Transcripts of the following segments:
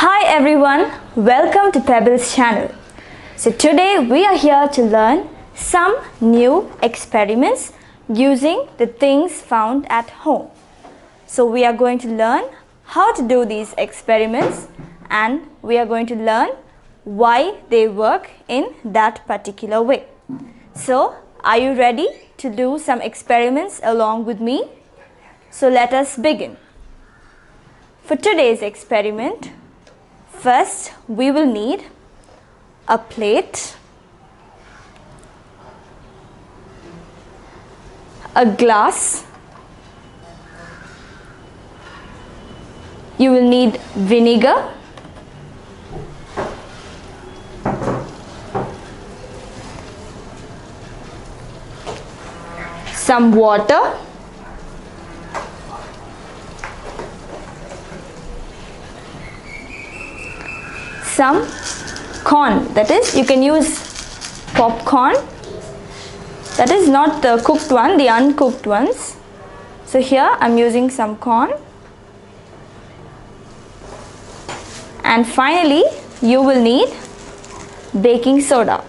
Hi everyone, welcome to Pebbles channel. So today we are here to learn some new experiments using the things found at home. So we are going to learn how to do these experiments and we are going to learn why they work in that particular way. So are you ready to do some experiments along with me? So let us begin. For today's experiment, first we will need a plate, a glass, you will need vinegar, some water, some corn, that is you can use popcorn, that is not the cooked one, the uncooked ones. So here I'm using some corn, and finally you will need baking soda.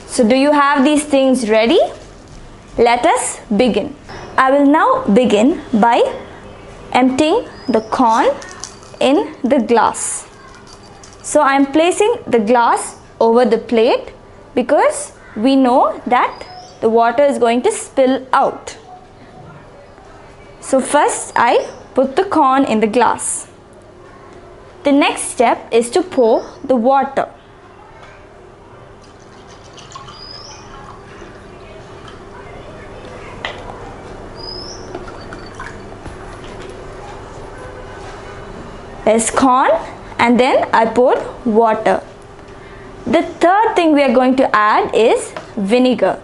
So do you have these things ready? Let us begin. I will now begin by emptying the corn in the glass. So I am placing the glass over the plate because we know that the water is going to spill out. So first I put the corn in the glass. The next step is to pour the water. There's corn and then I poured water. The third thing we are going to add is vinegar.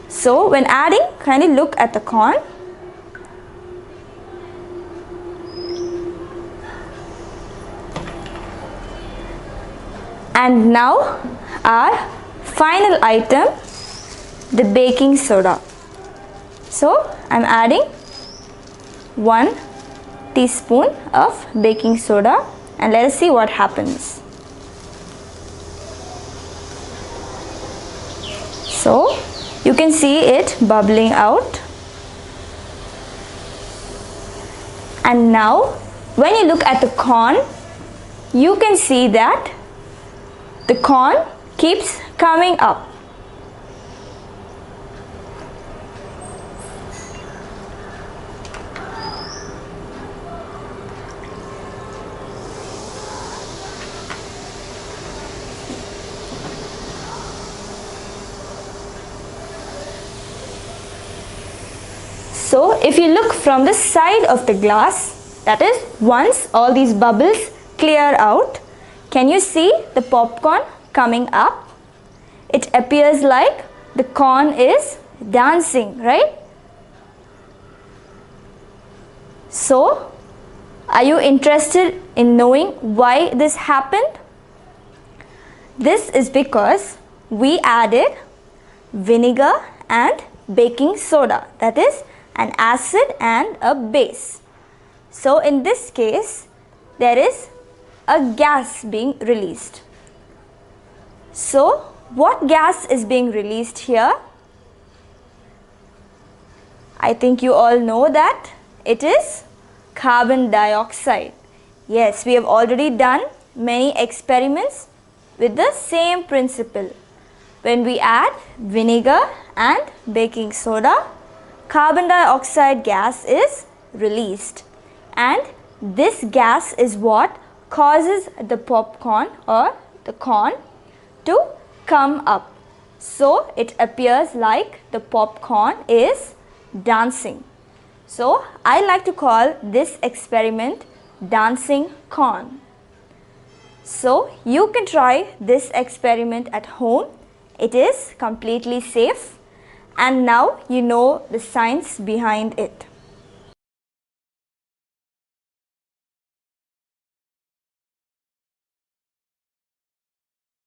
So when adding, kindly look at the corn. And now our final item, the baking soda. So I'm adding 1 teaspoon of baking soda and let us see what happens. So you can see it bubbling out, and now when you look at the corn, you can see that the corn keeps coming up. So if you look from the side of the glass, that is once all these bubbles clear out, can you see the popcorn coming up? It appears like the corn is dancing, right? So are you interested in knowing why this happened? This is because we added vinegar and baking soda, that is an acid and a base. So in this case, there is a gas being released. So what gas is being released here? I think you all know that it is carbon dioxide. Yes, we have already done many experiments with the same principle. When we add vinegar and baking soda, carbon dioxide gas is released, and this gas is what causes the popcorn or the corn to come up. So it appears like the popcorn is dancing. So I like to call this experiment dancing corn. So you can try this experiment at home. It is completely safe. And now you know the science behind it.